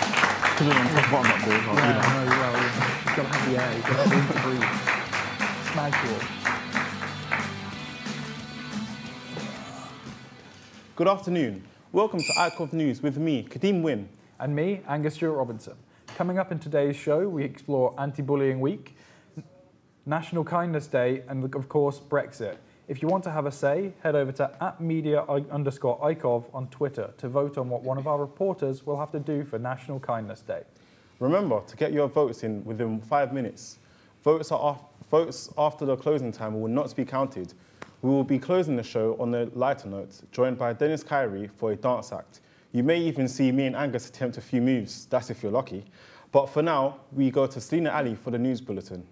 Because we're on top bottom up balls, aren't we? Yeah, no, well, you've got to have the air, you've got to have room to breathe. Smash ball. Good afternoon. Welcome to iCOV News with me, Kadeem Wynn. And me, Angus Stewart-Robinson. Coming up in today's show, we explore Anti-Bullying Week, National Kindness Day, and of course, Brexit. If you want to have a say, head over to @media_iCOV on Twitter to vote on what one of our reporters will have to do for National Kindness Day. Remember to get your votes in within 5 minutes. Votes after the closing time will not be counted. We will be closing the show on a lighter note, joined by Dennis Kyrie for a dance act. You may even see me and Angus attempt a few moves, that's if you're lucky. But for now, we go to Selena Ali for the news bulletin.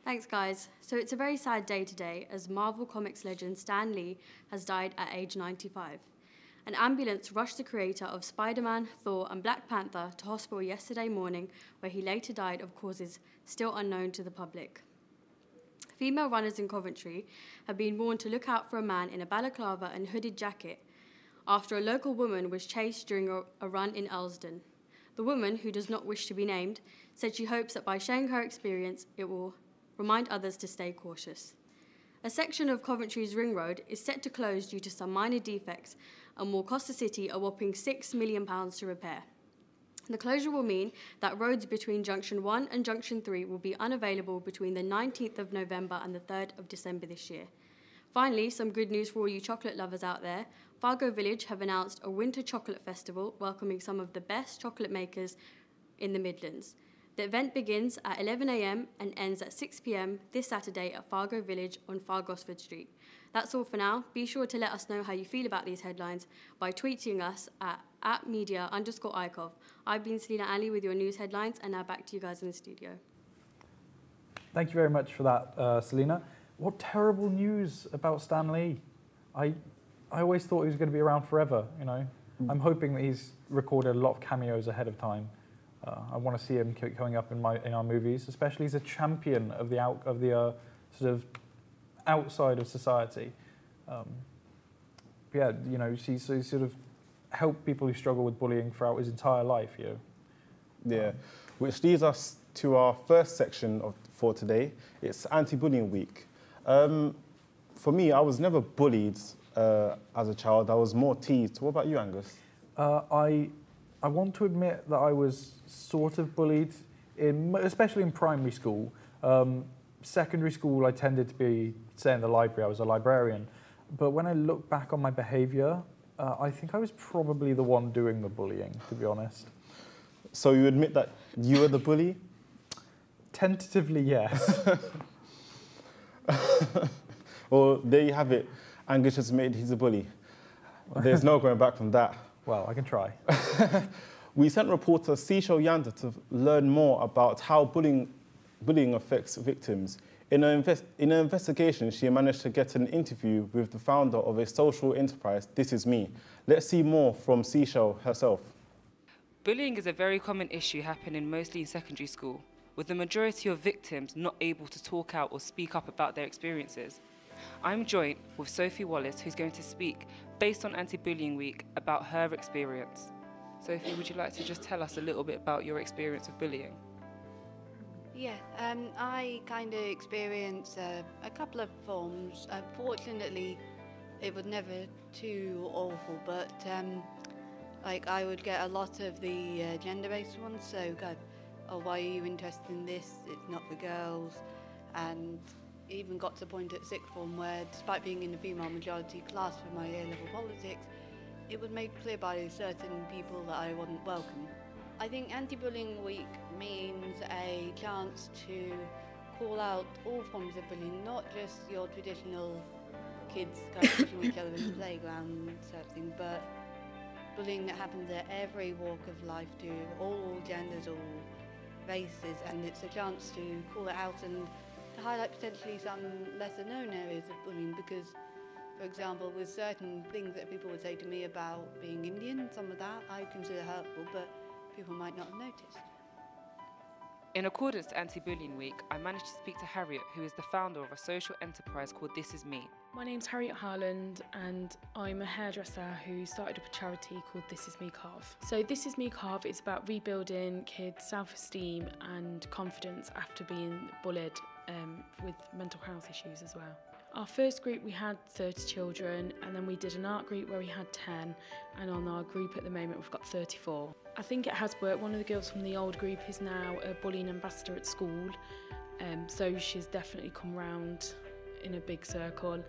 Thanks, guys. So it's a very sad day today as Marvel Comics legend Stan Lee has died at age 95. An ambulance rushed the creator of Spider-Man, Thor and Black Panther to hospital yesterday morning, where he later died of causes still unknown to the public. Female runners in Coventry have been warned to look out for a man in a balaclava and hooded jacket after a local woman was chased during a run in Elsdon. The woman, who does not wish to be named, said she hopes that by sharing her experience, it will remind others to stay cautious. A section of Coventry's Ring Road is set to close due to some minor defects and will cost the city a whopping £6 million to repair. The closure will mean that roads between Junction 1 and Junction 3 will be unavailable between the 19th of November and the 3rd of December this year. Finally, some good news for all you chocolate lovers out there. Fargo Village have announced a winter chocolate festival welcoming some of the best chocolate makers in the Midlands. The event begins at 11 a.m. and ends at 6 p.m. this Saturday at Fargo Village on Far Gosford Street. That's all for now. Be sure to let us know how you feel about these headlines by tweeting us at @media_iCOV. I've been Selena Ali with your news headlines, and now back to you guys in the studio. Thank you very much for that, Selena. What terrible news about Stan Lee. I always thought he was going to be around forever, you know. I'm hoping that he's recorded a lot of cameos ahead of time. I want to see him coming up in our movies, especially as a champion of the sort of outside of society. Yeah, you know, he's sort of helped people who struggle with bullying throughout his entire life. You know. Yeah, which leads us to our first section for today. It's Anti-Bullying Week. For me, I was never bullied as a child. I was more teased. What about you, Angus? I want to admit that I was sort of bullied, especially in primary school. Secondary school, I tended to be, say, in the library. I was a librarian. But when I look back on my behaviour, I think I was probably the one doing the bullying, to be honest. So you admit that you were the bully? Tentatively, yes. Well, there you have it. Angus has admitted he's a bully. There's no going back from that. Well, I can try. We sent reporter Seashell Yanda to learn more about how bullying affects victims. In an investigation, she managed to get an interview with the founder of a social enterprise, This Is Me. Let's see more from Seashell herself. Bullying is a very common issue happening mostly in secondary school, with the majority of victims not able to talk out or speak up about their experiences. I'm joined with Sophie Wallace, who's going to speak, based on Anti-Bullying Week, about her experience. Sophie, would you like to just tell us a little bit about your experience of bullying? Yeah, I kind of experienced a couple of forms. Fortunately, it was never too awful, but like I would get a lot of the gender-based ones, so go, oh, why are you interested in this? It's not for girls. And even got to the point at sixth form where, despite being in a female majority class for my A-level politics, it was made clear by certain people that I wasn't welcome. I think Anti-Bullying Week means a chance to call out all forms of bullying, not just your traditional kids kind of pushing each other in the playground sort of thing, but bullying that happens at every walk of life to all genders, all races, and it's a chance to call it out and to highlight potentially some lesser known areas of bullying, because, for example, with certain things that people would say to me about being Indian, some of that I consider hurtful, but people might not have noticed. In accordance to Anti-Bullying Week, I managed to speak to Harriet, who is the founder of a social enterprise called This Is Me. My name's Harriet Harland and I'm a hairdresser who started up a charity called This Is Me Carve. So This Is Me Carve is about rebuilding kids' self-esteem and confidence after being bullied with mental health issues as well. Our first group we had 30 children, and then we did an art group where we had 10, and on our group at the moment we've got 34. I think it has worked. One of the girls from the old group is now a bullying ambassador at school, so she's definitely come round in a big circle.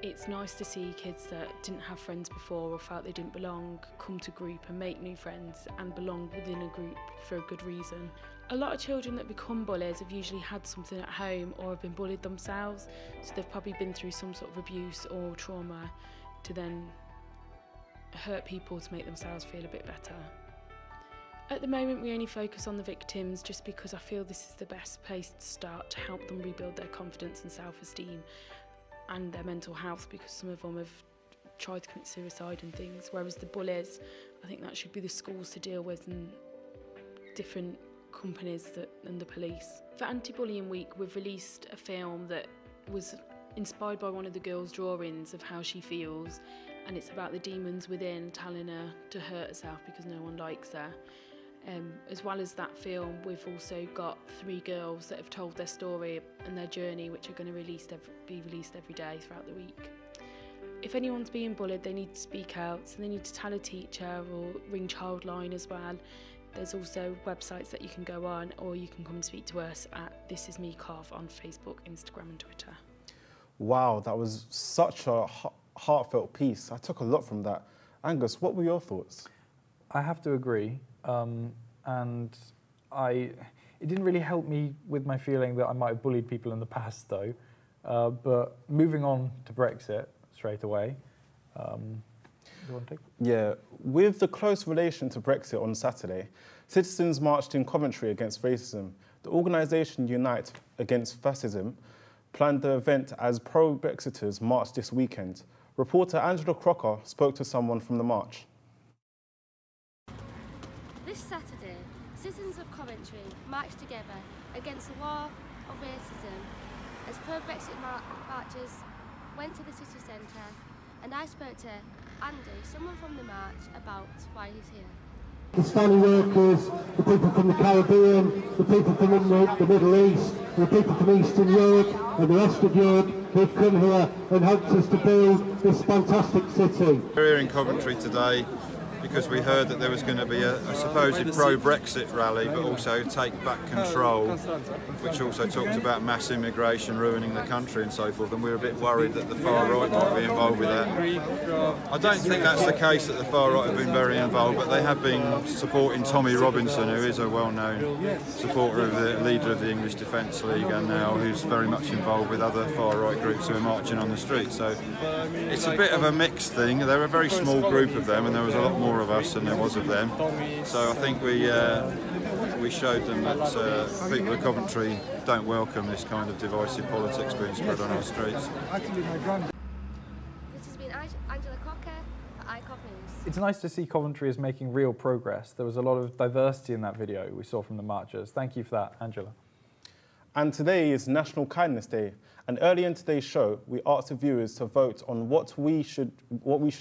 It's nice to see kids that didn't have friends before or felt they didn't belong come to group and make new friends and belong within a group for a good reason. A lot of children that become bullies have usually had something at home or have been bullied themselves, so they've probably been through some sort of abuse or trauma to then hurt people to make themselves feel a bit better. At the moment we only focus on the victims just because I feel this is the best place to start to help them rebuild their confidence and self-esteem and their mental health, because some of them have tried to commit suicide and things, whereas the bullies, I think that should be the schools to deal with and different companies and the police. For Anti-Bullying Week we've released a film that was inspired by one of the girls' drawings of how she feels, and it's about the demons within telling her to hurt herself because no one likes her. As well as that film, we've also got 3 girls that have told their story and their journey, which are going to be released every day throughout the week. If anyone's being bullied, they need to speak out, so they need to tell a teacher or ring Childline as well. There's also websites that you can go on, or you can come and speak to us at This Is Me Carve on Facebook, Instagram and Twitter. Wow, that was such a heartfelt piece. I took a lot from that. Angus, what were your thoughts? I have to agree. And it didn't really help me with my feeling that I might have bullied people in the past, though. But moving on to Brexit straight away. You want to take? Yeah, with the close relation to Brexit on Saturday, citizens marched in Coventry against racism. The organisation Unite Against Fascism planned the event as pro-Brexiters marched this weekend. Reporter Angela Crocker spoke to someone from the march. This Saturday, citizens of Coventry marched together against the war of racism as pro-Brexit marchers went to the city centre, and I spoke to Andy, someone from the march, about why he's here. The Stanley workers, the people from the Caribbean, the people from the Middle East, the people from Eastern Europe and the rest of Europe who've come here and helped us to build this fantastic city. We're here in Coventry today because we heard that there was going to be a supposed pro-Brexit rally, but also take back control, which also talked about mass immigration ruining the country and so forth, and we were a bit worried that the far right might be involved with that. I don't think that's the case, that the far right have been very involved, but they have been supporting Tommy Robinson, who is a well-known supporter of the leader of the English Defence League, and now who's very much involved with other far right groups who are marching on the street. So it's a bit of a mixed thing. They're a very small group of them, and there was a lot more of us than there was of them. So I think we showed them that people of Coventry don't welcome this kind of divisive politics being spread on our streets. This has been Angela Crocker for iCOV News. It's nice to see Coventry is making real progress. There was a lot of diversity in that video we saw from the marchers. Thank you for that, Angela. And today is National Kindness Day. And early in today's show, we asked the viewers to vote on what we should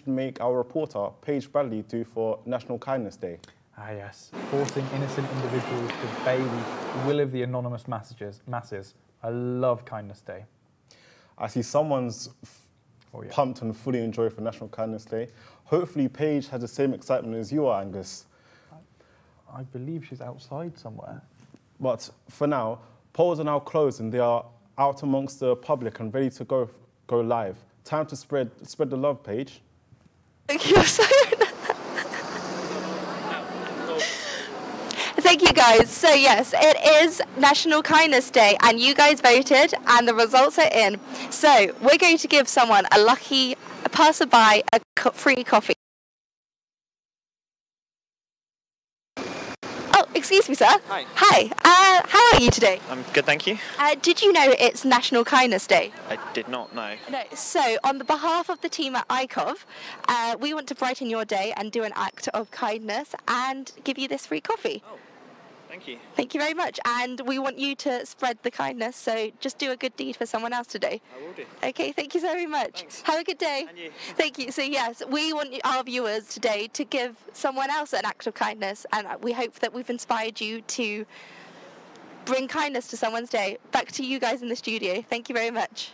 make our reporter, Paige Bradley, do for National Kindness Day. Ah yes, forcing innocent individuals to obey the will of the anonymous masses. I love Kindness Day. I see someone's pumped and fully enjoyed for National Kindness Day. Hopefully Paige has the same excitement as you are, Angus. I believe she's outside somewhere. But for now, polls are now closed and they are out amongst the public and ready to go live. Time to spread the love, Paige. Thank you so much. Thank you guys. So yes, it is National Kindness Day and you guys voted and the results are in. So we're going to give someone, a lucky passerby, a free coffee. Excuse me, sir. Hi. Hi. How are you today? I'm good, thank you. Did you know it's National Kindness Day? I did not know. No. So, on the behalf of the team at iCOV, we want to brighten your day and do an act of kindness and give you this free coffee. Oh, Thank you. Thank you very much. And we want you to spread the kindness, so just do a good deed for someone else today. I will do. Okay, thank you so very much. Thanks. Have a good day. And you. Thank you. So yes, we want our viewers today to give someone else an act of kindness, and we hope that we've inspired you to bring kindness to someone's day. Back to you guys in the studio. Thank you very much.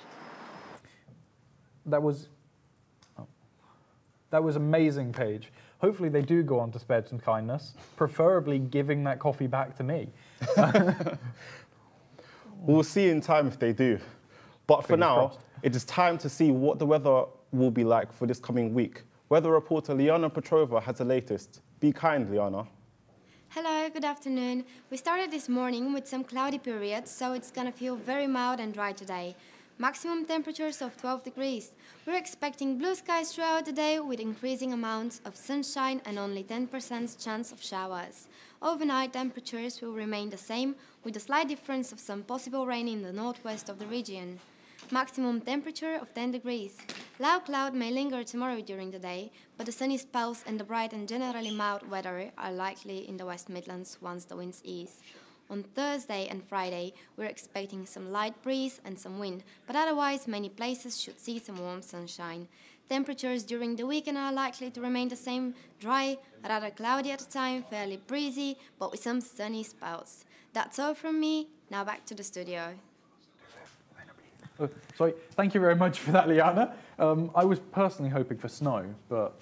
That was amazing, Paige. Hopefully they do go on to spread some kindness, preferably giving that coffee back to me. We'll see in time if they do. But for now, crossed. it is time to see what the weather will be like for this coming week. Weather reporter Liana Petrova has the latest. Be kind, Liana. Hello, good afternoon. We started this morning with some cloudy periods, so it's gonna feel very mild and dry today. Maximum temperatures of 12 degrees. We're expecting blue skies throughout the day with increasing amounts of sunshine and only 10% chance of showers. Overnight temperatures will remain the same, with a slight difference of some possible rain in the northwest of the region. Maximum temperature of 10 degrees. Low cloud may linger tomorrow during the day, but the sunny spells and the bright and generally mild weather are likely in the West Midlands once the winds ease. On Thursday and Friday, we're expecting some light breeze and some wind, but otherwise many places should see some warm sunshine. Temperatures during the weekend are likely to remain the same, dry, rather cloudy at the time, fairly breezy, but with some sunny spells. That's all from me. Now back to the studio. Sorry, thank you very much for that, Liana. I was personally hoping for snow, but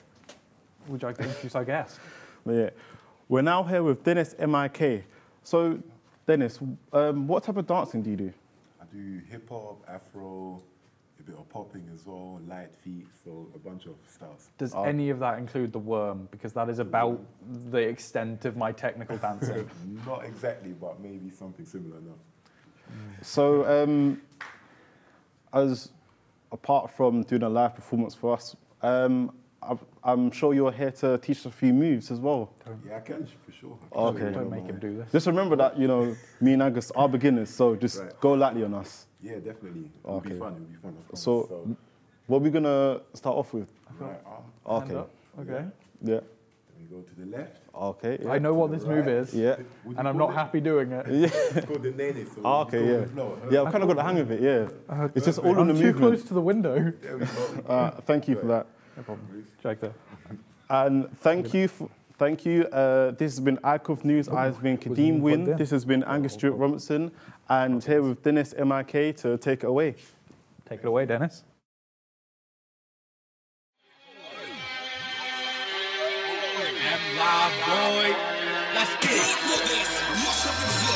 would you like to introduce our guest? Yeah. We're now here with Dennis MIK. So, Dennis, what type of dancing do you do? I do hip-hop, afro, a bit of popping as well, light feet, so a bunch of styles. Does any of that include the worm? Because that is about the extent of my technical dancing. Not exactly, but maybe something similar enough. So, as apart from doing a live performance for us, I'm sure you're here to teach us a few moves as well. Yeah, I can, for sure. Okay. Don't make him do this. Just remember that, you know, me and Angus are beginners, so just go lightly on us. Yeah, definitely. It'll be fun, it'll be fun. I promise. So, what are we going to start off with? Right arm. Okay. Okay. Yeah. Then we go to the left. Okay. Yeah. I know what this move is, Yeah. and I'm not happy doing it. Yeah. It's called the nene, so Okay, yeah. Yeah, I've kind of got the hang of it, yeah. It's just all in the I'm too movement. close to the window. There we go. Thank you for that. No problem. Check that. And thank you. This has been iCOV News. I've been Kadeem Wynn. This has been Angus Stewart Robinson. And here with Dennis MIK to take it away. Take it away, Dennis. Live boy, let's get it.